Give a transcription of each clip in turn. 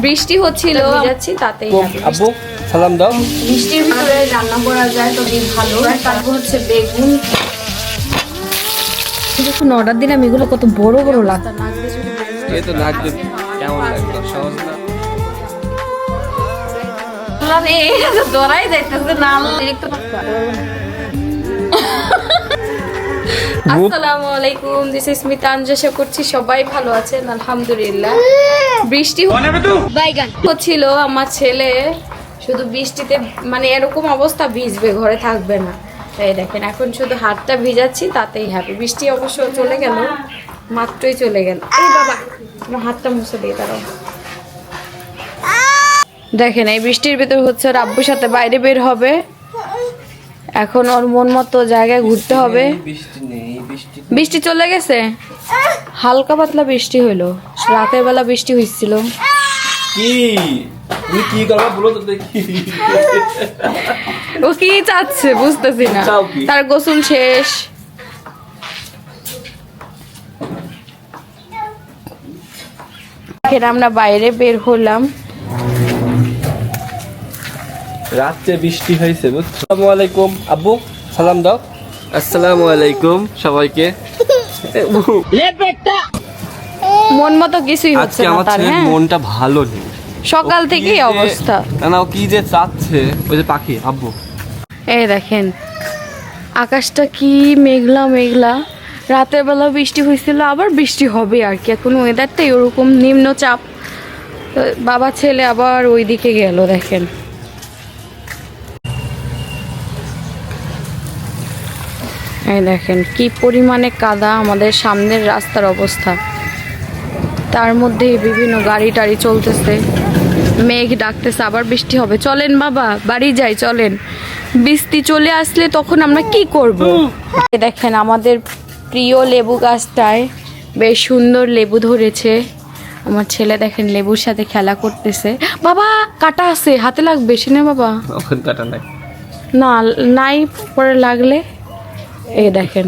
বৃষ্টি হচ্ছিল যাচ্ছি তাতেই আব্বু সালাম দাও। বৃষ্টির ভিতরে রান্না করা যায় তো ভালো। তারপর হচ্ছে বেগুন যখন অর্ডার দিলাম এগুলো কত বড় বড় লাগতো। এই তো নাক দিয়ে কেমন লাগতো সহজ না। দৌড়াই যাইতেছে না। আসসালামু আলাইকুম, দিস ইজ মিতাঞ্জ। আশা করছি সবাই ভালো আছেন, আলহামদুলিল্লাহ। বৃষ্টি হচ্ছিল, আমার ছেলে শুধু বৃষ্টিতে মানে এরকম অবস্থা ভিজবে, ঘরে থাকবে না। তাই দেখেন এখন শুধু হাতটা ভিজাচ্ছি তাতেই হ্যাপি। বৃষ্টি অবশ্য চলে গেল, মাত্রই চলে গেল। এই বাবা আমার হাতটা মুছে দিয়ে দাঁড়াও। দেখেন এই বৃষ্টির ভিতর হচ্ছে ওর আব্বুর সাথে বাইরে বের হবে। এখন ওর মন মতো জায়গায় ঘুরতে হবে। বৃষ্টি চলে গেছে, হালকা পাতলা বৃষ্টি হইলো, রাতের বেলা বৃষ্টি হয়েছিল। কি তুমি কি করবা বলো তো দেখি। ও কি চাচ্ছে বুঝতেছি না। তার গোসল শেষ। আমরা বাইরে বের হলাম। রাতে বৃষ্টি হয়েছে বুঝছো। আসসালামু আলাইকুম আব্বু সালাম দাও। আসসালামু আলাইকুম সবাইকে। মন মতো কিছুই হচ্ছে না তার। হ্যাঁ মনটা ভালো নেই সকাল থেকেই অবস্থা। না ও কি যে চাচ্ছে ওই যে পাখি আব্বু। এই দেখেন আকাশটা কি মেঘলা মেঘলা। রাতের বেলা বৃষ্টি হয়েছিল, আবার বৃষ্টি হবে আর কি। এখন ওয়েদারটাই ওরকম নিম্নচাপ। বাবা ছেলে আবার ওই দিকে গেল। দেখেন এই দেখেন কি পরিমাণে কাদা আমাদের সামনের রাস্তার অবস্থা। তার মধ্যে বিভিন্ন গাড়ি টাড়ি চলতেছে, মেঘ ডাকতেছে আবার বৃষ্টি হবে। চলেন বাবা বাড়ি যাই, চলেন। বৃষ্টি চলে আসলে তখন আমরা কি করব? দেখেন আমাদের প্রিয় লেবু গাছটায় বেশ সুন্দর লেবু ধরেছে। আমার ছেলে দেখেন লেবুর সাথে খেলা করতেছে। বাবা কাটা আছে, হাতে লাগবে শুনে বাবা। ওখানে কাটা নাই, না নাই, পরে লাগলে। এই দেখেন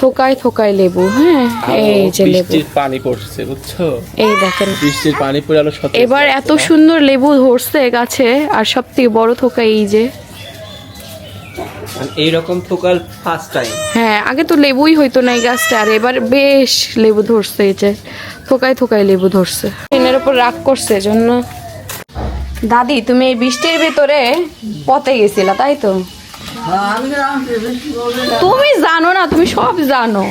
থোকায় থোকায় লেবু। হ্যাঁ এই যে লেবু, বৃষ্টির পানি পড়ছে বুঝছো। এই দেখেন বৃষ্টির পানি পড়ে আলো সতেজ। এবার এত সুন্দর লেবু ধরছে গাছে। আর সব থেকে বড় থোকা এই যে, এইরকম থোকাল ফার্স্ট টাইম। হ্যাঁ আগে তো লেবুই হইতো না এই গাছটা, আর এবার বেশ লেবু ধরছে। এই যে থোকায় থোকায় লেবু ধরছে। এর উপর রাগ করছে জন্য। দাদি তুমি এই বৃষ্টির ভিতরে পথে গেছিলা তাই তো? তুমি জানো না, তুমি সব জানো।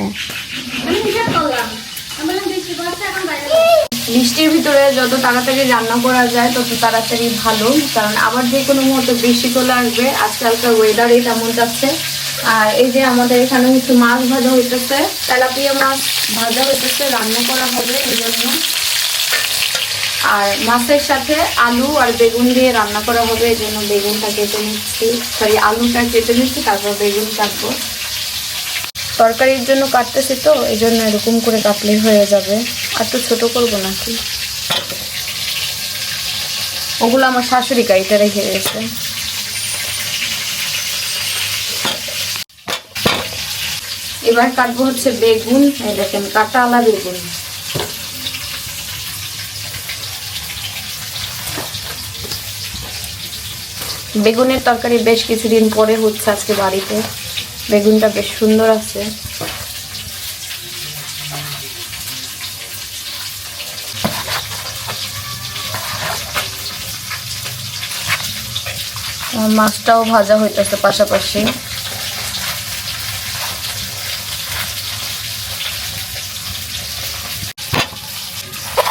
বৃষ্টির ভিতরে যত তাড়াতাড়ি রান্না করা যায় তত তাড়াতাড়ি ভালো, কারণ আবার যে কোনো মুহূর্তে বৃষ্টি চলে আসবে। আজকালকার ওয়েদারই তেমন যাচ্ছে। আর এই যে আমাদের এখানে কিছু মাছ ভাজা হইতেছে, তেলাপিয়া মাছ ভাজা হইতেছে, রান্না করা হবে এই জন্য। আর মাছের সাথে আলু আর বেগুন দিয়ে রান্না করা হবে, এই জন্য বেগুনটা কেটে নিচ্ছি, সরি আলুটা কেটে নিচ্ছি, তারপর বেগুন কাটবো। তরকারির জন্য কাটতেছি তো এই জন্য এরকম করে কাটলেই হয়ে যাবে। আর তো ছোট করবো নাকি, ওগুলো আমার শাশুড়ি কাইটা রেখে দিয়েছে। এবার কাটবো হচ্ছে বেগুন। এই দেখেন কাটা আলা বেগুন। বেগুনের তরকারি বেশ কিছুদিন পরে হচ্ছে আজকে বাড়িতে। বেগুনটা বেশ সুন্দর আছে। মাছটাও ভাজা হইতেছে পাশাপাশি।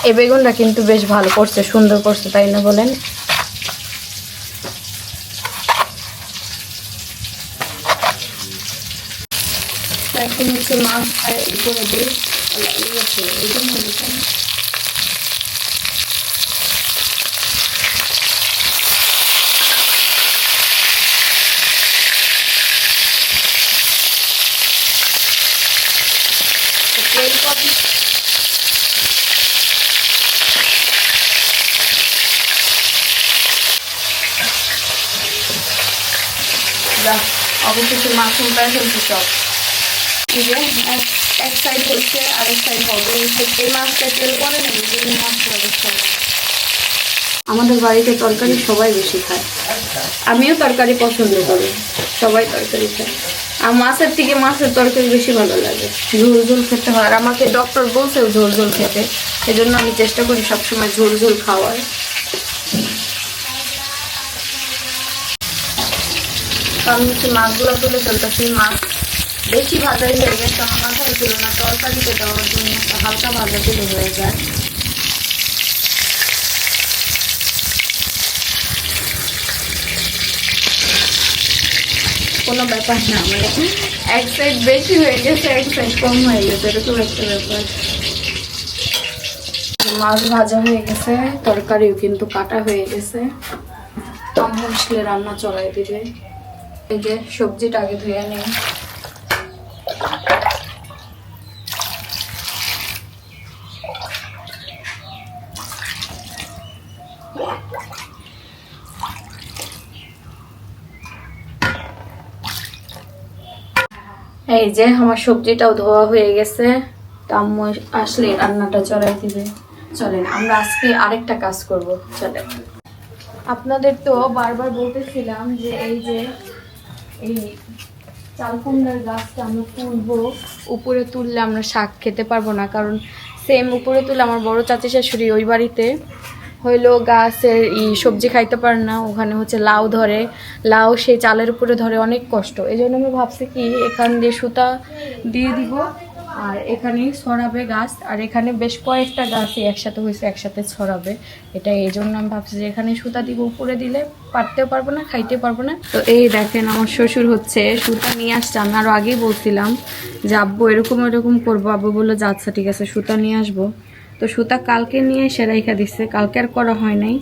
এই বেগুনটা কিন্তু বেশ ভালো করছে, সুন্দর করছে, তাই না বলেন? এখন হচ্ছে মাছ করে দিই। অবশ্যই মাছ উল্টায় ফেলছি সব। এক সাইড হচ্ছে আরেক সাইড হবে। এই মাছটা তেল পরে নেবে, মাছটা অবস্থা আমাদের বাড়িতে তরকারি সবাই বেশি খায়, আমিও তরকারি পছন্দ করি, সবাই তরকারি খায়। আর মাছের থেকে মাছের তরকারি বেশি ভালো লাগে, ঝোল ঝোল খেতে হয়। আর আমাকে ডক্টর বলছেও ঝোল ঝোল খেতে, এই জন্য আমি চেষ্টা করি সবসময় ঝোল ঝোল খাওয়ার। আমি হচ্ছে মাছগুলো তুলে ফেলতেছি, মাছ বেশি ভাজাই হয়ে গেছে, আমার মাথায় ছিল না তরকারিতে দেওয়ার জন্য হালকা ভাজা তুলে হয়ে যায়। কোনো ব্যাপার না, মানে এক সাইড বেশি হয়ে গেছে এক সাইড কম হয়ে গেছে, এরকম একটা ব্যাপার। মাছ ভাজা হয়ে গেছে, তরকারিও কিন্তু কাটা হয়ে গেছে, আসলে রান্না চড়াই দিবে। এই যে সবজিটা আগে ধুয়ে নেই। এই যে আমার সবজিটাও ধোয়া হয়ে গেছে, আম্মু আসলে রান্নাটা চড়াই দিবে। চলেন আমরা আজকে আরেকটা কাজ করব। চলেন, আপনাদের তো বারবার বলতেছিলাম যে এই চাল কুমড়ার গাছটা আমরা তুলবো, উপরে তুললে আমরা শাক খেতে পারবো না, কারণ সেম উপরে তুলে আমার বড় চাচি শাশুড়ি ওই বাড়িতে হইলো গাছের সবজি খাইতে পারে না, ওখানে হচ্ছে লাউ ধরে, লাউ সেই চালের উপরে ধরে, অনেক কষ্ট। এই জন্য আমি ভাবছি কি এখান দিয়ে সুতা দিয়ে দিব, আর এখানে ছড়াবে গাছ, আর এখানে বেশ কয়েকটা গাছই একসাথে হয়েছে, একসাথে ছড়াবে। এটা এই জন্য আমি ভাবছি যে এখানে সুতা দিব, উপরে দিলে পারতেও পারবো না, খাইতে পারবো না। তো এই দেখেন আমার শ্বশুর হচ্ছে সুতা নিয়ে আসছে। আমি আরও আগেই বলছিলাম যে আব্বু এরকম এরকম করবো, আব্বু বললো যে আচ্ছা ঠিক আছে সুতা নিয়ে আসবো। তো সুতা কালকে নিয়ে এসে রাইখা দিচ্ছে, কালকে আর করা হয় নাই।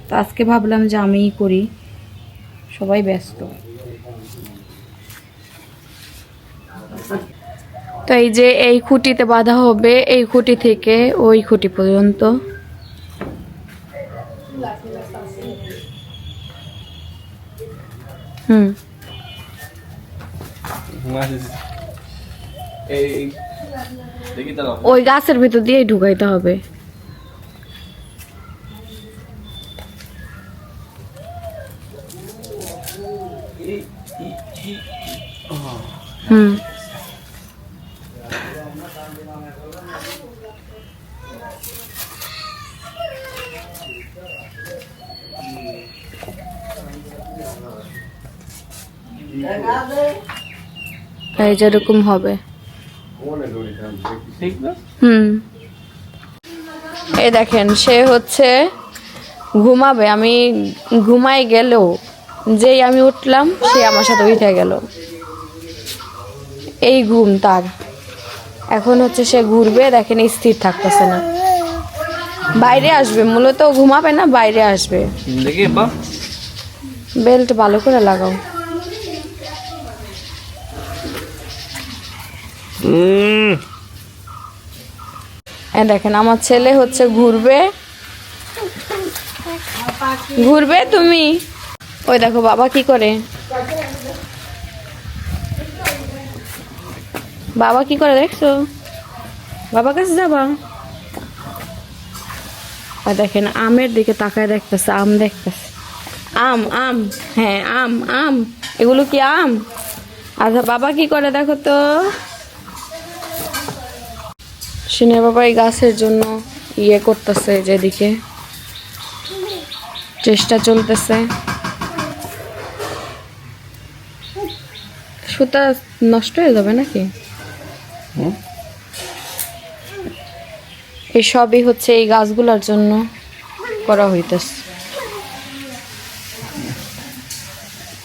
তো আজকে ভাবলাম যে আমিই করি, সবাই ব্যস্ত। তো এই যে এই খুঁটিতে বাঁধা হবে, এই খুঁটি থেকে ওই খুঁটি পর্যন্ত। ওই গাছের ভিতর দিয়েই ঢুকাইতে হবে। এই যেরকম হবে। এই দেখেন সে হচ্ছে ঘুমাবে, আমি ঘুমাই গেলেও যেই আমি উঠলাম সে আমার সাথে উঠে গেল, এই ঘুম তার। এখন হচ্ছে সে ঘুরবে, দেখেন স্থির থাকতেছে না, বাইরে আসবে, মূলত ঘুমাবে না, বাইরে আসবে। বেল্ট ভালো করে লাগাও। দেখেন আমার ছেলে হচ্ছে ঘুরবে ঘুরবে। তুমি ওই দেখো বাবা কি করে, বাবা কি করে দেখছো, বাবা কাছে যাবা। আর দেখেন আমের দিকে তাকায় দেখতেছে, আম দেখতেছে, আম আম, হ্যাঁ আম আম, এগুলো কি আম? আচ্ছা বাবা কি করে দেখো তো। সিনে বাবা এই গাছের জন্য ইয়ে করতেছে, যেদিকে চেষ্টা চলতেছে। সুতা নষ্ট হয়ে যাবে নাকি? এই সবই হচ্ছে এই গাছগুলোর জন্য করা হইতেছে।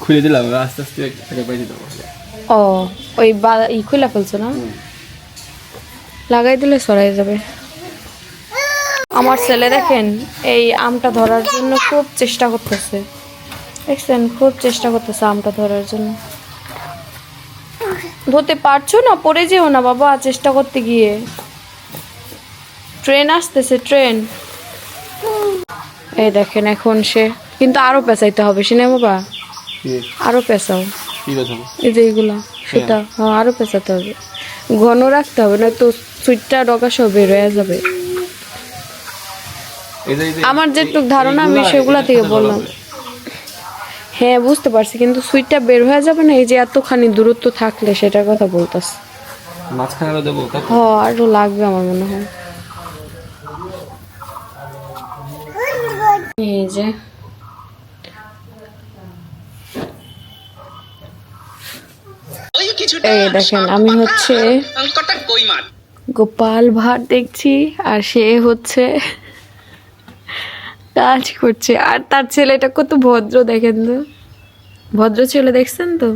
খুলে দিলাম আস্তে আস্তে, ও ওই খুলে ফেলছো না, লাগাই দিলে সরাই যাবে। আমার ছেলে দেখেন এই আমটা ধরার জন্য খুব চেষ্টা করতেছে, দেখছেন খুব চেষ্টা করতেছে আমটা ধরার জন্য। ধরতে পারছো না, পড়ে যেও না বাবা চেষ্টা করতে গিয়ে। ট্রেন আসতেছে, ট্রেন। এই দেখেন এখন সে কিন্তু আরো পেঁচাইতে হবে, সিনে বাবা আরো পেঁচাও, এই যে এইগুলা সেটা আরো পেঁচাতে হবে, ঘন রাখতে হবে, না তো সুইটটা ডকা সব বের হয়ে যাবে। আমার যেটুকু ধারণা আমি সেগুলা থেকে বললাম। হ্যাঁ বুঝতে পারছি, কিন্তু সুইটটা বের হয়ে যাবে না এই যে এতখানি দূরত্ব থাকলে, সেটার কথা বলতাছি। মাঝখানে আরো দেবো? হ্যাঁ আরো লাগবে আমার মনে হয়। এই যে এই দেখেন আমি হচ্ছে গোপাল ভাট দেখছি, আর সে হচ্ছে কাজ করছে। আর তার ছেলেটা কত ভদ্র দেখেন তো, ভদ্র ছেলে দেখছেন তো,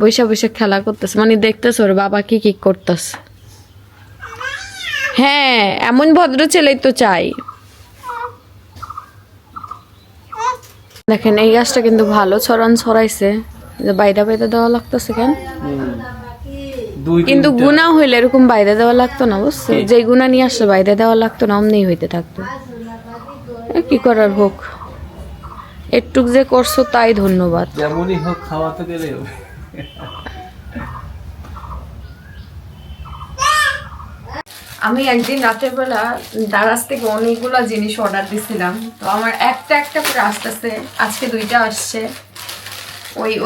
বৈশা বৈশা খেলা করতেছে, মানে দেখতেছে ওর বাবা কি কি করতেছে। হ্যাঁ এমন ভদ্র ছেলেই তো চাই। দেখেন এই গাছটা কিন্তু ভালো ছড়াইছে, বাইদা বাইদা দেওয়া লাগতেছে কেন, কিন্তু গুণা হইলে এরকম বাইদা দেওয়া লাগতো না, বুঝছো? যে গুণা নিয়ে আসছে বাইদা দেওয়া লাগতো না, অমনি হইতে থাকতো। কি করার হোক, একটুক যে করছো তাই ধন্যবাদ। যেমনই হোক খাওয়াতে গেলে হবে। আমি একদিন রাতের বেলা দারাজ থেকে অনেকগুলো জিনিস অর্ডার দিছিলাম, তো আমার একটা একটা করে আসতেছে, আজকে 2টা আসছে।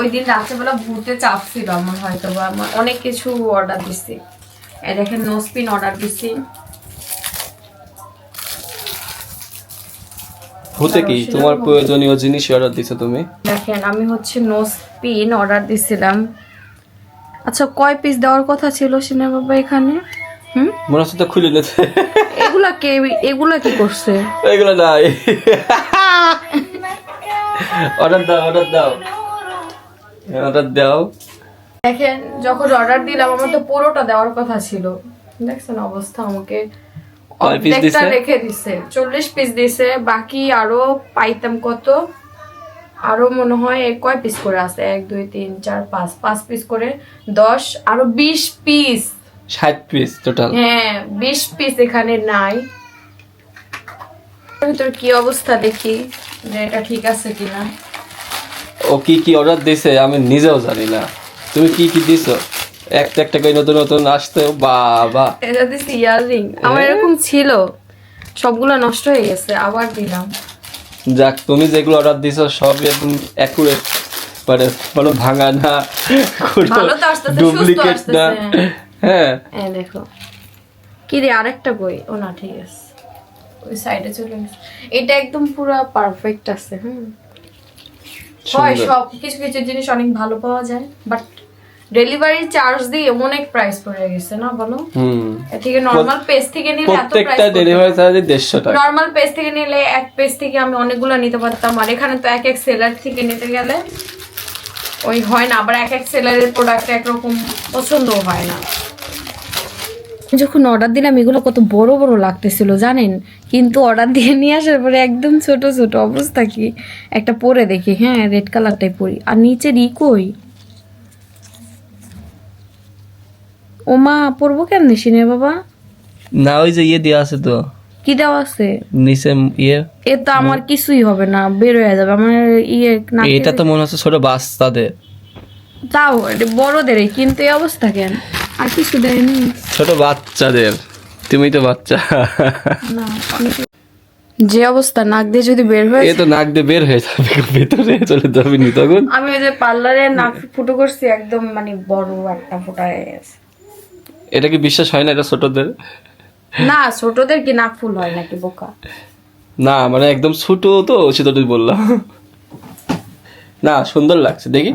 ওই দিন রাত্রেবেলা ভূতে চাপ ছিল আমার, হয়তো বা আমার অনেক কিছু অর্ডার দিছি। এই দেখেন নোসপিন অর্ডার দিছি। হতে কি তোমার প্রয়োজনীয় জিনিস অর্ডার দিছো তুমি? দেখেন আমি হচ্ছে নোসপিন অর্ডার দিছিলাম। আচ্ছা কয় পিস দেওয়ার কথা ছিল সিনে বাবা এখানে? মনে হচ্ছে তো খুলে নিতে। এগুলা কি করছে? এগুলো নাই। অর্ডার দাও অর্ডার দাও অর্ডার দাও। দেখেন যখন অর্ডার দিলাম আমার তো পুরোটা দেওয়ার কথা ছিল, দেখছেন অবস্থা, আমাকে অর্ধেকটা রেখে দিছে। 40 পিস দিছে, বাকি আরো পাইতাম কত, আরো মনে হয় কয় পিস করে আছে, 1 2 3 4 5 পিস করে 10, আরো 20 পিস, 60 পিস টোটাল। হ্যাঁ 20 পিস এখানে নাই। তোর কি অবস্থা দেখি যে এটা ঠিক আছে কিনা। ও কি কি অর্ডার দিছে আমি নিজেও জানি না। তুমি কি কি দিছো? একটা একটা করে নতুন নতুন আসতে, বাবা। এটা দিছি ইয়াররিং, আমার এরকম ছিল, সবগুলো নষ্ট হয়ে গেছে, আবার দিলাম। যাক তুমি যেগুলো অর্ডার দিছো সব একদম অ্যাকুরেট, মানে কোনো ভাঙা না, ভালো তো আসতেছে, ডুপ্লিকেট না। হ্যাঁ এই দেখো কি রে, আরেকটা বই, ও না ঠিক আছে, ওই সাইডে চলে গেছে। এটা একদম পুরো পারফেক্ট আছে। হয় সব কিছু কিছু জিনিস অনেক ভালো পাওয়া যায়, বাট ডেলিভারি চার্জ দিয়ে অনেক প্রাইস পড়ে গেছে না, বলো? এর থেকে নরমাল পেজ থেকে নিলে এত প্রাইস, প্রত্যেকটা ডেলিভারি চার্জ 150 টাকা। নরমাল পেজ থেকে নিলে এক পেজ থেকে আমি অনেকগুলো নিতে পারতাম, আর এখানে তো এক এক সেলার থেকে নিতে গেলে ওই হয় না, আবার এক এক সেলারের প্রোডাক্ট একরকম পছন্দ হয় না। যখন অর্ডার দিলাম এগুলো কত বড় বড় লাগতেছিল জানেন, কিন্তু অর্ডার দিয়ে নিয়ে আসার পরে একদম ছোট ছোট অবস্থা। কি একটা পরে দেখি, হ্যাঁ রেড কালারটাই পরি, আর নিচের কই, ও মা পরবো কেমনি সিনে বাবা? না ওই যে ইয়ে দেওয়া আছে তো। কি দেওয়া আছে নিচে? ইয়ে এ তো আমার কিছুই হবে না, বের হয়ে যাবে আমার ইয়ে। এটা তো মনে হচ্ছে ছোট বাচ্চাদের, তাও বড়দের, কিন্তু এই অবস্থা কেন? আর কিছু দেয়নি, ছোট বাচ্চাদের। তুমি তো বাচ্চা। না যে অবস্থা, নাক দিয়ে যদি বের হয়ে, এ তো নাক দিয়ে বের হয়ে যাবে, ভেতরে চলে যাবে নি তখন। আমি ওই যে পার্লারে নাক ফুটো করছি, একদম মানে বড় একটা ফোঁটা হয়ে গেছে। এটা কি বিশ্বাস হয় না এটা ছোটদের? না ছোটদের কি নাক ফুল হয় নাকি বোকা? না মানে একদম ছোট তো, সেটাই বললাম। না সুন্দর লাগছে, দেখি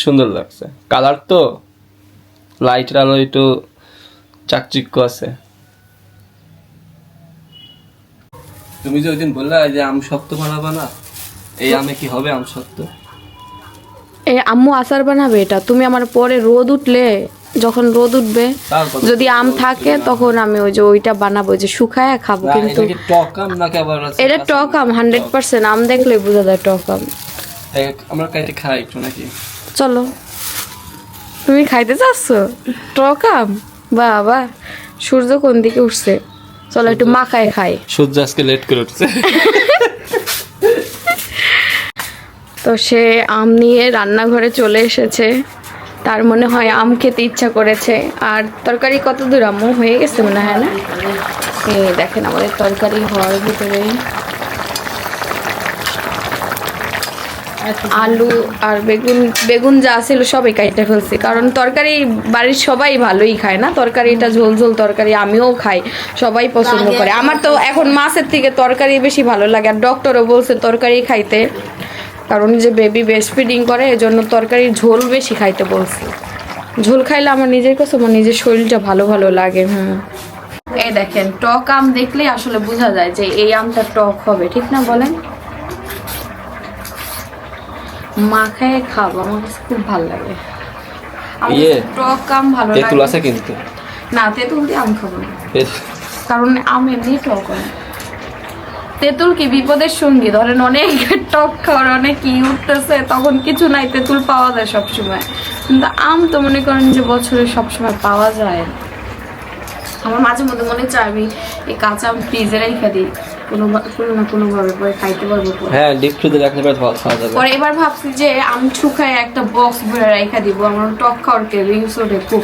সুন্দর লাগছে, কালার তো লাইটের আলো একটু চাকচিক্য আছে। তুমি যে ওইদিন বললা যে আম শক্ত বানাবা না, এই আমে কি হবে আম শক্ত? এই আম্মু আচার বানাবে এটা, তুমি আমার পরে রোদ উঠলে, যখন রোদ উঠবে যদি আম থাকে তখন আমি ওই যে ওইটা বানাবো, যে শুকায় খাবো। কিন্তু টক আম নাকি আবার? এটা টক আম 100%, আম দেখলে বোঝা যায় টক আম। আমরা কাইতে খাই একটু নাকি? চলো, তুমি খাইতে চাচ্ছ টক আম? বাবা সূর্য কোন দিকে উঠছে, চলো একটু মাখায় খাই। সূর্য আজকে লেট করে উঠছে। তো সে আম নিয়ে রান্নাঘরে চলে এসেছে, তার মনে হয় আম খেতে ইচ্ছা করেছে। আর তরকারি কত দূর আম্মু হয়ে গেছে মনে হয় না? এই দেখেন আমাদের তরকারি হওয়ার ভিতরে আলু আর বেগুন যা ছিল সবই কাইটে ফেলছি, কারণ তরকারি বাড়ির সবাই ভালোই খায় না, তরকারিটা ঝোল ঝোল তরকারি আমিও খাই, সবাই পছন্দ করে। আমার তো এখন মাছের থেকে তরকারি বেশি ভালো লাগে, আর ডক্টরও বলছে তরকারি খাইতে, কারণ যে বেবি ব্রেস্ট ফিডিং করে এজন্য তরকারির ঝোল বেশি খাইতে বলছে। ঝোল খাইলে আমার নিজের কাছে আমার নিজের শরীরটা ভালো ভালো লাগে। এই দেখেন টক আম দেখলেই আসলে বোঝা যায় যে এই আমটা টক হবে, ঠিক না বলেন? মাখায় খাবো, আমার কাছে খুব ভালো লাগে। আমার কাছে টক আম ভালো লাগে। তেঁতুল আছে কিন্তু না, তেঁতুল দিয়ে আম খাবো না, কারণ আম এমনি টক হয়। তেঁতুল কি বিপদের সঙ্গী, ধরেন অনেক টক খাওয়ার অনেক ই উঠতেছে, তখন কিছু নাই, তেঁতুল পাওয়া যায় সবসময়, কিন্তু আম তো মনে করেন যে বছরে সবসময় পাওয়া যায়। আমার মাঝে মধ্যে মনে চায় আমি এই কাঁচা আম ফ্রিজে রেখে দিই, কোনো না কোনো ভাবে পরে খাইতে পারবো। হ্যাঁ, ডিপ ফ্রিজে রাখলে পরে খাওয়া যাবে। পরে এবার ভাবছি যে আম শুকায় একটা বক্স ভরে রেখে দিব, আমার টক খাওয়ার ক্রেভিংস ওঠে খুব,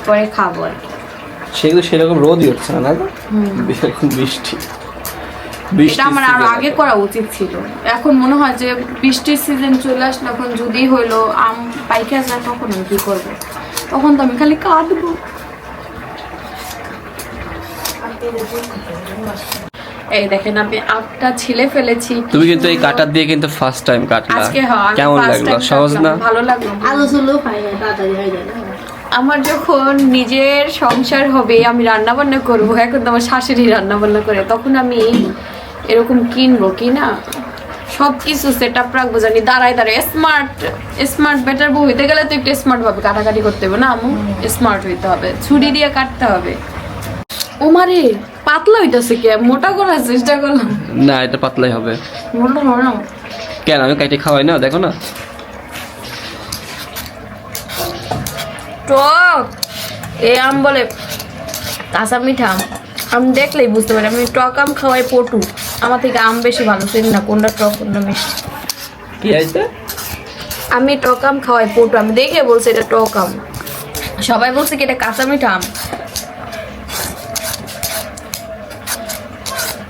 পরে খাবো আর কি। সেগুলো সেরকম রোদই হচ্ছে না, বৃষ্টি এটা আমার আরো আগে করা উচিত ছিল। এখন মনে হয় যে বৃষ্টির সিজন চলে আসলে এখন যদি হইলো আম পাইকা যায়, তখন আমি কি করবো? তখন তো আমি খালি কাঁদবো। এই দেখেন আমি আমটা ছিলে ফেলেছি। তুমি কিন্তু এই কাটার দিয়ে কিন্তু ফার্স্ট টাইম কাটলা, আজকে কেমন লাগলো? সহজ না? ভালো লাগলো। আলু চুলো খাই তাড়াতাড়ি হয়ে যায়। আমার যখন নিজের সংসার হবে, আমি রান্না বান্না করবো, এখন তো আমার শাশুড়ি রান্না বান্না করে, তখন আমি এরকম কিনবো কি না, সবকিছু সেট আপ রাখবো, জানি দাঁড়ায় দাঁড়ায় স্মার্ট বেটার বউ হইতে গেলে তো একটু স্মার্ট ভাবে কাটাকাটি করতে হবে না আমু? স্মার্ট হইতে হবে, ছুরি দিয়ে কাটতে হবে। ও মারে পাতলা হইতেছে কে? মোটা করার চেষ্টা করলাম। না, এটা পাতলাই হবে। মোটা হবে না কেন? আমি কাইটে খাওয়াই না, দেখো না। টক এ আম বলে কাঁচা মিঠা আম, আমি দেখলেই বুঝতে পারি। আমি টক আম খাওয়াই পটু, আমার থেকে আম বেশি ভালো চিনি না কোনটা টক কোনটা মিষ্টি। কি আছে? আমি টক আম খাওয়াই পটু, আমি দেখে বলছি এটা টক আম, সবাই বলছে কি এটা কাঁচা মিঠা আম।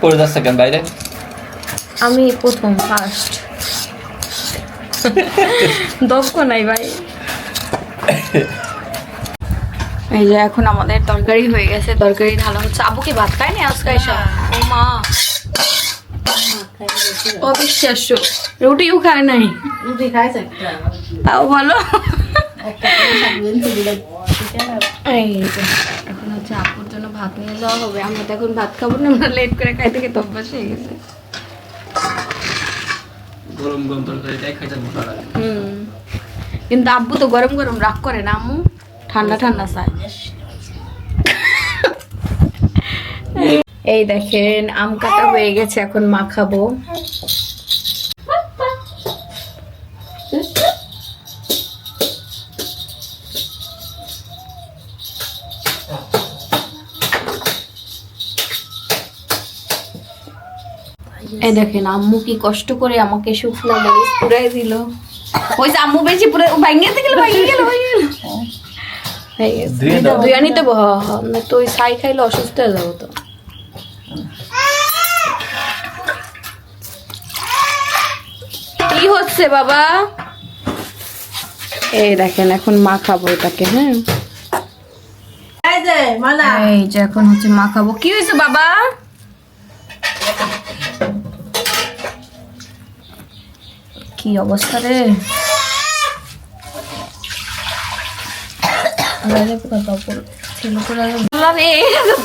পড়ে যাচ্ছে কেন বাইরে? আমি প্রথম ফার্স্ট দক্ষ নাই ভাই। এই যে এখন আমাদের তরকারি হয়ে গেছে, তরকারি ঢালা হচ্ছে। আবু কি ভাত খায়নি আজকে? ও মা, অবিশ্বাস্য, রুটিও খায় নাই। রুটি খাইছে তাও ভালো। একটা এই যে এখন হচ্ছে আপুর জন্য ভাত নিয়ে যাওয়া হবে। আমরা তো এখন ভাত খাবো না, আমরা লেট করে খাইতে খেতে অভ্যাস হয়ে গেছে। গরম গরম তরকারিটাই খাইতে ভালো লাগে। কিন্তু আব্বু তো গরম গরম রাগ করে না, আম্মু ঠান্ডা ঠান্ডা চায়। এই দেখেন আম কাটা হয়ে গেছে, এখন মাখাবো। এই দেখেন আম্মু কি কষ্ট করে আমাকে শুকনা মরিচ পুরাই দিল। ওই যে আম্মু বেশি পুরো ভাঙিয়ে গেল। ধুয়া নিতে তো ওই ছাই খাইলে অসুস্থ হয়ে যাবো তো। কি হচ্ছে বাবা? এই দেখেন এখন মাখাবো এটাকে। হ্যাঁ এই যে এখন হচ্ছে মাখাবো। কি হয়েছে বাবা? কি অবস্থা রে?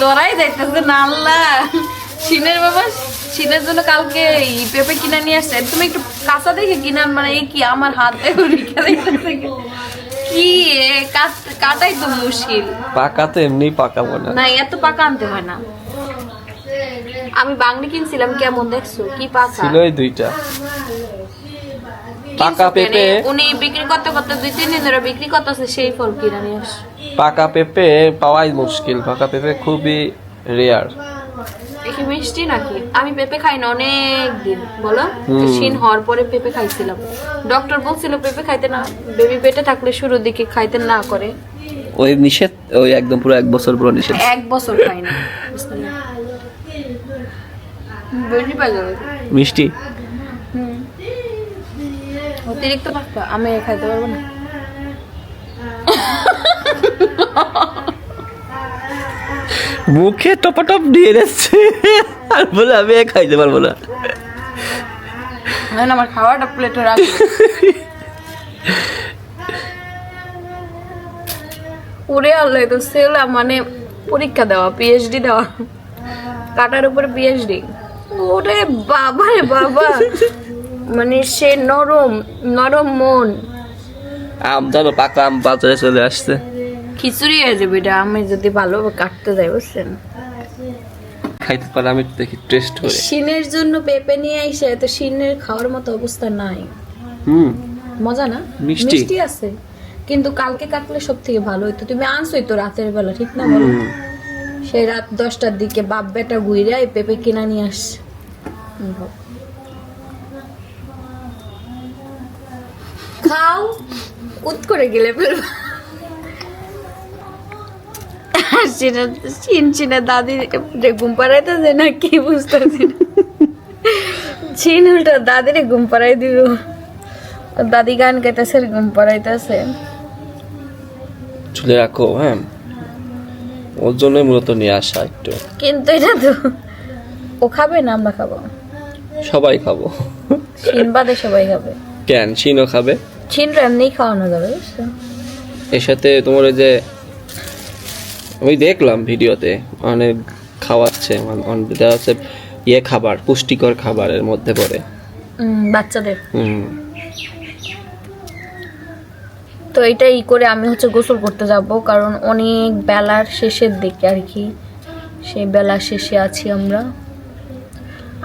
দরাই যাইতেছে না আল্লাহ। সিনের বাবা সিনের জন্য কালকে পেঁপে কিনে নিয়ে আসছে। তুমি একটু কাঁচা দেখে কিনান, মানে এই কি আমার হাতে কি কাটাই তো মুশকিল। পাকা তো এমনি পাকাবো না, না এত পাকা আনতে হয় না। আমি বাংলি কিনছিলাম, কেমন দেখছো? কি পাকা ছিল এই দুইটা পাকা পেঁপে। উনি বিক্রি করতে করতে 2-3 দিন ধরে বিক্রি করতেছে, সেই ফল কিনে নিয়ে আস। পাকা পেঁপে পাওয়াই মুশকিল, পাকা পেঁপে খুবই রেয়ার। দেখি মিষ্টি নাকি? আমি পেঁপে খাই না অনেক দিন, বলো শিন হওয়ার পরে পেঁপে খাইছিলাম। ডক্টর বলছিল পেঁপে খাইতে না, বেবি পেটে থাকলে শুরুর দিকে খাইতে না করে। ওই নিষেধ, ওই একদম পুরো 1 বছর পুরো নিষেধ। 1 বছর খাই না বেশি পাই যাবে মিষ্টি অতিরিক্ত পাক্কা আমি খাইতে পারবো না। মুখে টপাটপ দিয়ে যাচ্ছে আর বলে আমি খাইতে পারবো না। আমার খাওয়াটা প্লেটে রাখবো। ওরে আল্লাহ, তো সেলা মানে পরীক্ষা দেওয়া, পিএইচডি দেওয়া, কাটার উপরে পিএইচডি। ওরে বাবা রে বাবা, মানে সে নরম নরম মন। আম জানো, পাকা আম বাজারে চলে আসছে। খিচুড়ি হয়ে যাবে এটা আমি যদি ভালোভাবে কাটতে যাই, বুঝছেন। খাইতে পারে, আমি দেখি টেস্ট করে। শিনের জন্য পেঁপে নিয়ে আইসে, তো শিনের খাওয়ার মতো অবস্থা নাই। মজা না, মিষ্টি। মিষ্টি আছে, কিন্তু কালকে কাটলে সব থেকে ভালো হইতো। তুমি আনছোই তো রাতের বেলা, ঠিক না বলো? সেই রাত 10টার দিকে বাপ বেটা ঘুরে এই পেঁপে কিনা নিয়ে আসছে। খাও, উত করে গেলে ফেলবা। চিন দাদি ঘুম পাড়াইতেছে না কি বুঝতেছি না। চিন উল্টা দাদিরে ঘুম পাড়াই দিব। দাদি গান গাইতেছে, ঘুম পাড়াইতেছে। চলে রাখো, হ্যাঁ, ওর জন্য মূলত নিয়ে আসা একটু। কিন্তু এটা তো ও খাবে না, আমরা খাবো, সবাই খাবো। চিন বাদে সবাই খাবে। কেন, চিনও খাবে? চিন এমনি খাওয়ানো যাবে, বুঝছো? এর সাথে তোমার ওই যে আমি দেখলাম ভিডিওতে অনেক খাওয়াচ্ছে, দেখা যাচ্ছে ইয়ে খাবার, পুষ্টিকর খাবারের মধ্যে পড়ে বাচ্চাদের। তো এটাই করে আমি হচ্ছে গোসল করতে যাব, কারণ অনেক বেলার শেষের দিকে আর কি, সেই বেলার শেষে আছি আমরা।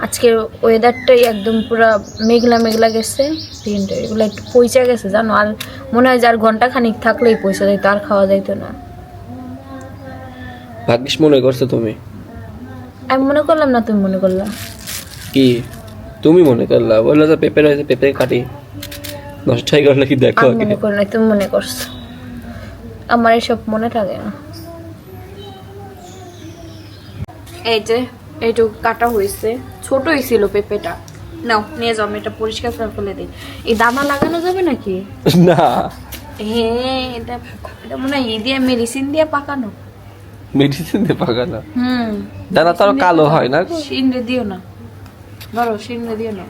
আজকের ওয়েদারটাই একদম পুরো মেঘলা মেঘলা গেছে, দিনটা এগুলো একটু পয়সা গেছে জানো। আর মনে হয় যে আর ঘন্টা খানিক থাকলেই পয়সা যাইতো, আর খাওয়া যাইতো না। ভাগ্যিস মনে করছো তুমি। আমি মনে করলাম না, তুমি মনে করলা? কি তুমি মনে করলা? বললো যে পেঁপে রয়েছে, পেঁপে কাটি, নষ্ট হয়ে গেল কি দেখো। আমি মনে করি না, তুমি মনে করছো। আমার এসব মনে থাকে না। এই যে এইটুকু কাটা হয়েছে, ছোটই ছিল পেঁপেটা। নাও নিয়ে যাও, আমি এটা পরিষ্কার করে ফেলে দিই। এই দানা লাগানো যাবে নাকি? না, হ্যাঁ, এটা এটা মনে হয় ই দিয়ে মেডিসিন দিয়ে পাকানো। মেডিসিন দিয়ে পাকানো? হুম, দানা তো আরো কালো হয় না? শিনরে দিও না, ধরো শিনরে দিও না।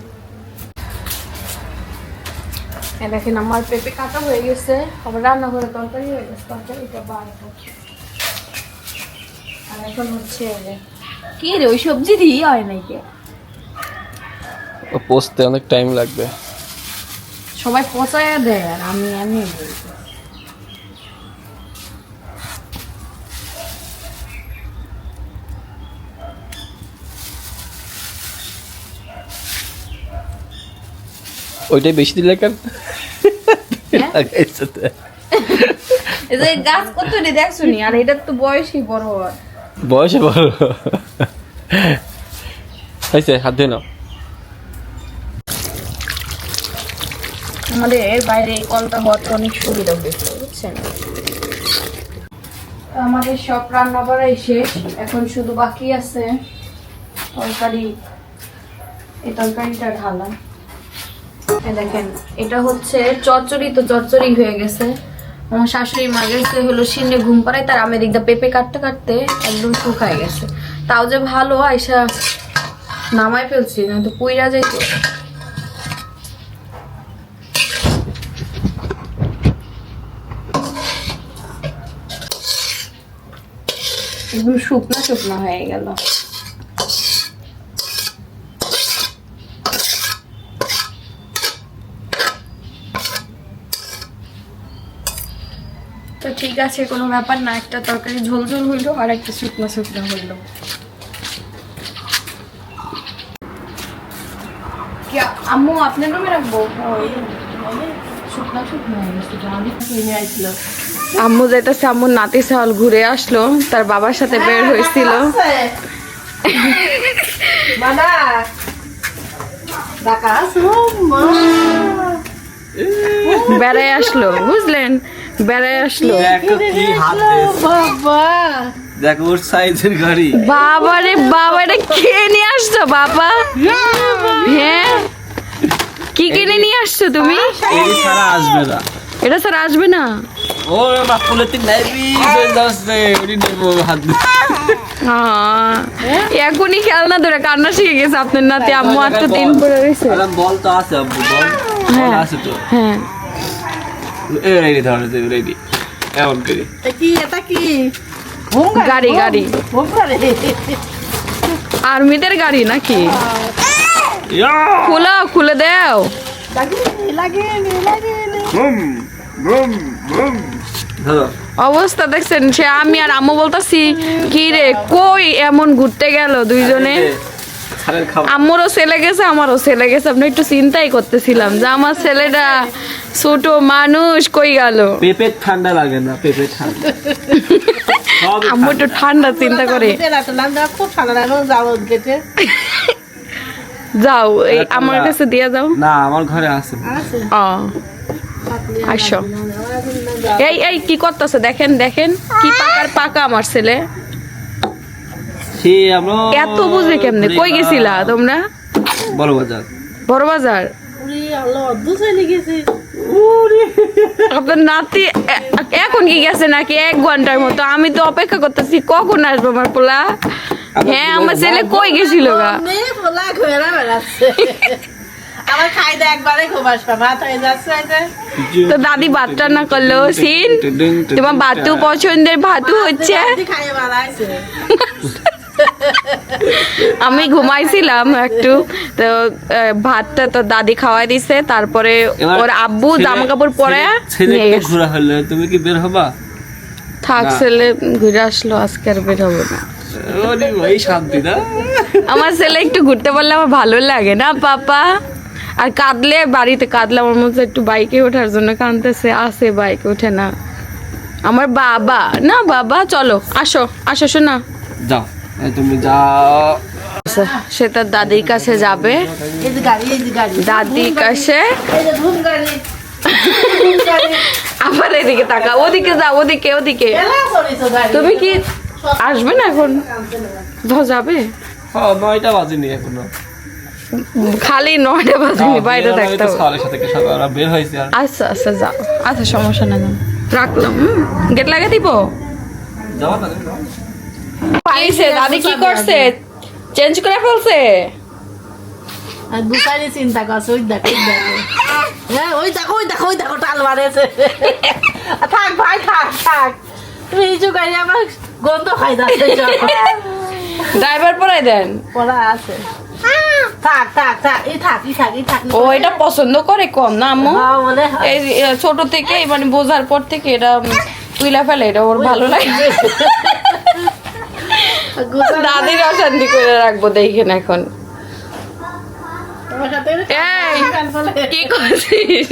দেখেন আমার পেঁপে কাটা হয়ে গেছে, আবার রান্না করে তরকারি হয়ে গেছে, তরকারিটা বার করছি। আর এখন হচ্ছে কি রে, ওই সবজি দিয়ে হয় নাকি? ও পোস্তে অনেক টাইম লাগবে। সবাই পচায়া দেয় আর আমি আমি বলছি। ওইটাই বেশি দিলে কেন? এই যে গাছ কত রে দেখছো নি, আর এটা তো বয়সই বড় হওয়ার। বয়সে বড় হয়েছে, হাত ধুয়ে নাও। আমাদের এর বাইরে এই কলটা হওয়ার অনেক সুবিধা হয়েছে, বুঝছেন। আমাদের সব রান্না করাই শেষ, এখন শুধু বাকি আছে তরকারি। এই তরকারিটা ঢালা। দেখেন এটা হচ্ছে চচ্চড়ি, তো চচ্চড়ি হয়ে গেছে। আমার শাশুড়ি মা গেছে হলো শিনে ঘুম পাড়ায়, তার আমি দিকটা পেঁপে কাটতে কাটতে একদম শুকায় গেছে। তাও যে ভালো আইসা নামাই ফেলছি, না তো পুইরা যাইত। একদম শুকনা শুকনা হয়ে গেল। তো ঠিক আছে, কোনো ব্যাপার না, একটা তরকারি ঝোল ঝোল হইলো আর একটা শুকনো শুকনো হইলো। কি আম্মু আপনার রুমে রাখবো? শুকনো শুকনো হয়ে গেছে, আমি কিনে আইছিল। আম্মু যাইতেছে, আম্মুর নাতি সাল ঘুরে আসলো, তার বাবার সাথে বের হয়েছিল। বেড়াই আসলো, বুঝলেন। বেড়ায় আসলো। দেখো কি হাত দিয়েছে। বাবা দেখো ওর সাইজের গাড়ি। বাবা রে বাবা, এটা কে নিয়ে আসছো বাবা? হ্যাঁ, কি কিনে নিয়ে আসছো তুমি? এই ছাড়া আসবে না। এটা স্যার আসবে না। ও মা ফুলেতে নাইবি যাচ্ছে ওরি নেব হাত দিয়ে। এখনই খেলনা ধরে কান্না শিখে গেছে আপনার নাতি। আম্মু একটা দিন পরে রয়েছে। আরে বল তো আছে আব্বু, বল বল আছে তো। হ্যাঁ, এ রেডি ধরে দে রেডি এমন করে। এটা কি গাড়ি গাড়ি আর্মিদের গাড়ি নাকি? ইয়া খুলো, খুলে দাও। বুম বুম বুম ধরো। অবস্থা দেখছেন, সে আমি আর আম্মু বলতাছি কি রে কই এমন ঘুরতে গেল দুইজনে। খালের খাবার। আম্মুরও ছেলে গেছে, আমারও ছেলে গেছে। আপনি একটু চিন্তাই করতেছিলাম যে আমার ছেলেটা ছোট মানুষ কই গেল। পেঁপে ঠান্ডা লাগে না, পেঁপে ঠান্ডা। সব আম্মু একটু ঠান্ডা চিন্তা করে। খুব ঠান্ডা লাগে যাবো গেটে যাও, এই আমার কাছে দিয়ে যাও। না আমার ঘরে আছে। ও আসো। এই এই কি করতেছে দেখেন, দেখেন কি পাকার পাকা আমার ছেলে। সে আমরা এত বুঝে কেমনে? কই গেছিলা তোমরা? বড় বাজার। বড় বাজার। আপনার নাতি এখন কি গেছে নাকি 1 ঘন্টার মতো? আমি তো অপেক্ষা করতেছি কখন আসবো আমার পোলা। হ্যাঁ, আমার ছেলে কই গেছিল গা? আমার খাইতে একবারে খুব আসবে ভাত হয়ে যাচ্ছে তো দাদি ভাত রান্না করলো সিন। তোমার ভাতু পছন্দের ভাতু হচ্ছে। খাইয়ে বাড়াইছে আমি ঘুমাইছিলাম একটু, তো ভাতটা তো দাদি খাওয়াই দিছে। তারপরে ওর আব্বু জামা কাপড় পরে নিয়ে গেছে। ঘোরা হলো, তুমি কি বের হবা? থাক, ছেলে ঘুরে আসলো, আজকে আর বের হবো না। ওরে ভাই শান্তি না। আমার ছেলে একটু ঘুরতে পারলে আমার ভালো লাগে না পাপা। আর কাঁদলে, বাড়িতে কাঁদলে আমার মধ্যে একটু বাইকে ওঠার জন্য কাঁদতেছে, আসে বাইকে ওঠে না আমার বাবা। না বাবা চলো, আসো আসো শোনা। যাও তুমি যাও। সে তার দাদির কাছে যাবে। এই যে গাড়ি, এই যে গাড়ি, দাদির কাছে এই যে ধুম গাড়ি আবার এদিকে তাকা, ওদিকে যাও, ওদিকে ওদিকে। এলা সরিছো গাড়ি তুমি কি আসবে না এখন? যাবে হ্যাঁ 9টা বাজেনি এখনো। খালি 9টা বাজেনি, বাইরে থাকতে হবে। সাড়ে 7 থেকে সকাল বের হয়েছে আর। আচ্ছা আচ্ছা যাও, আচ্ছা সমস্যা না, যাও। রাখলাম, গেট লাগিয়ে দিব। যাওয়া না যাও। পাইছে দাদি কি করছে? চেঞ্জ করে ফেলছে। আর দুসাইডে চিন্তা করছে, ওই দেখো, ওই দেখো, হ্যাঁ ওই দেখো, ওই দেখো, ওই দেখো টাল মারেছে। থাক ভাই, থাক থাক, তুমি এই যে গাড়ি আমার গন্ধ খাই যাচ্ছে। ড্রাইভার পরাই দেন। পড়া আছে, থাক থাক থাক, এই থাক, এই থাক, এই থাক। ও এটা পছন্দ করে কম না আম্মু? হ্যাঁ, মনে হয়। এই ছোট থেকে মানে বোঝার পর থেকে এটা তুইলা ফেলে, এটা ওর ভালো লাগে। দাদির অশান্তি করে রাখবো দেখেন এখন। তোমার সাথে এই কি করছিস?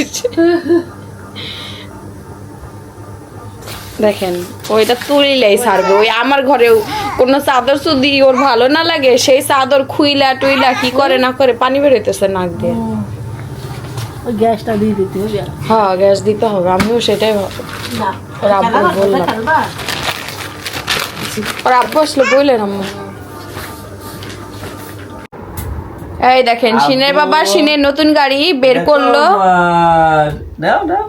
দেখেন ওইটা তুলিলেই ছাড়বে। ওই আমার ঘরেও কোনো চাদর যদি ওর ভালো না লাগে, সেই চাদর খুইলা টুইলা কি করে না করে পানি বেরোতেছে নাক দিয়ে। ওই গ্যাসটা দিয়ে দিতে হবে। হ্যাঁ গ্যাস দিতে হবে, আমিও সেটাই ভাবি। না, ওর আব্বু বললাম। খেলবা? ওর আব্বু আসলে বললেন আম্মু। এই দেখেন সিনের বাবা সিনের নতুন গাড়ি বের করলো। দাও দাও।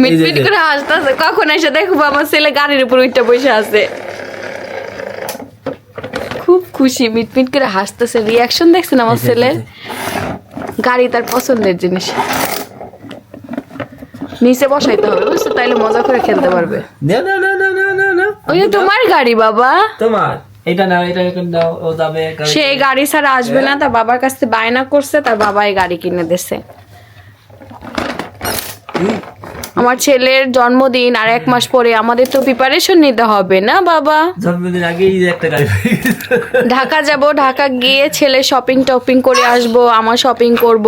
মিটমিট করে হাসতেছে। কখন এসে দেখবো আমার ছেলে গাড়ির উপর উঠে বসে আছে, খুব খুশি, মিটমিট করে হাসতেছে। রিয়াকশন দেখছেন আমার ছেলের? গাড়ি তার পছন্দের জিনিস, নিচে বসাইতে হবে বুঝছো, তাইলে মজা করে খেলতে পারবে। দাও দাও দাও দাও দাও দাও। ওই যে তোমার গাড়ি বাবা, তোমার এটা নাও, এটা এখন দাও, ও যাবে। সেই গাড়ি ছাড়া আসবে না। তার বাবার কাছে বায়না করছে, তার বাবা এই গাড়ি কিনে দিছে। আমার ছেলের জন্মদিন আর 1 মাস পরে, আমাদের তো প্রিপারেশন নিতে হবে না বাবা? জন্মদিন আগেই একটা গাড়ি ঢাকা যাব, ঢাকা গিয়ে ছেলে শপিং টপিং করে আসবো, আমার শপিং করব।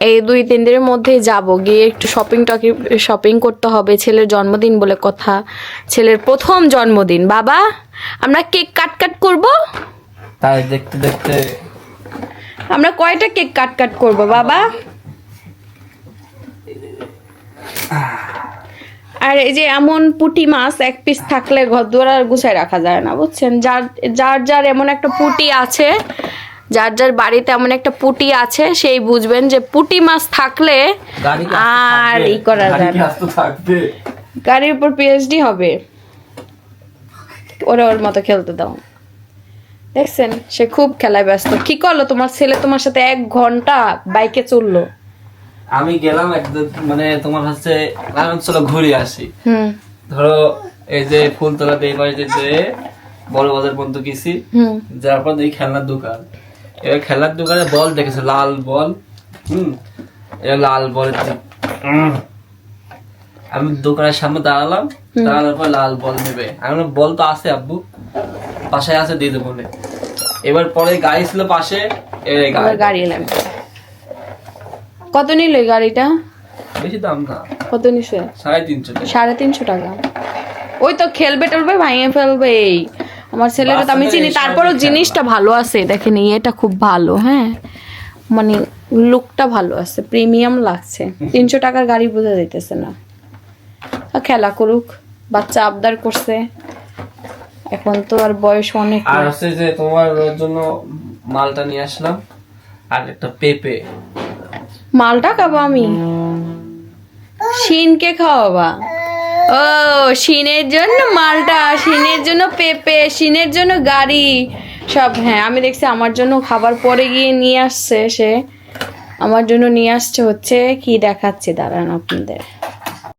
এই 2-3 দিনের মধ্যেই যাব, গিয়ে একটু শপিং করতে হবে। ছেলের জন্মদিন বলে কথা, ছেলের প্রথম জন্মদিন। বাবা আমরা কেক কাট করব। তাই দেখতে দেখতে আমরা কয়টা কেক কাট করব বাবা? আর এই যে এমন পুঁটি মাছ এক পিস থাকলে ঘর দুয়ার আর গুছায় রাখা যায় না, বুঝছেন? যার যার যার এমন একটা পুঁটি আছে, যার যার বাড়িতে এমন একটা পুঁটি আছে, সেই বুঝবেন যে পুঁটি মাছ থাকলে আর ই করা যায় না। গাড়ির উপর পিএইচডি হবে। ওরা ওর মতো খেলতে দাও। দেখছেন সে খুব খেলায় ব্যস্ত। কি করলো তোমার ছেলে তোমার সাথে 1 ঘন্টা বাইকে চললো? আমি গেলাম একদম মানে তোমার কাছে চলো ঘুরে আসি। ধরো এই যে ফুলতলা দিয়ে বাড়িতে যে বড় বাজার পর্যন্ত গেছি, যার পর এই খেলনার দোকান, এবার খেলনার দোকানে বল দেখেছে, লাল বল। এবার লাল বল আমি দোকানের সামনে দাঁড়ালাম, দাঁড়ানোর পর লাল বল নেবে। আমি বললাম, বল তো আছে আব্বু, পাশে আছে, দিয়ে দেবো। এবার পরে গাড়ি ছিল পাশে, গাড়ি এলাম। কত নিল এই গাড়িটা? বেশি দাম না। কত নিছে? 350 350 টাকা। ওই তো খেলবে টলবে ভাঙিয়ে ফেলবে। আমার ছেলেটা তো আমি চিনি, তারপরও জিনিসটা ভালো আছে। দেখেন এটা খুব ভালো, হ্যাঁ মানে লুকটা ভালো আছে, প্রিমিয়াম লাগছে। 300 টাকার গাড়ি বোঝা যাইতেছে না। খেলা করুক, বাচ্চা আবদার করছে, এখন তো আর বয়স অনেক। আর হচ্ছে যে তোমার জন্য মালটা নিয়ে আসলাম, আর একটা পেঁপে। মালটা খাবো আমি? শিনকে খাওয়াবা? ও শিনের জন্য মালটা, শিনের জন্য পেঁপে, শিনের জন্য গাড়ি সব। হ্যাঁ আমি দেখছি আমার জন্য খাবার পরে গিয়ে নিয়ে আসছে সে, আমার জন্য নিয়ে আসছে হচ্ছে কি দেখাচ্ছে দাঁড়ান আপনাদের।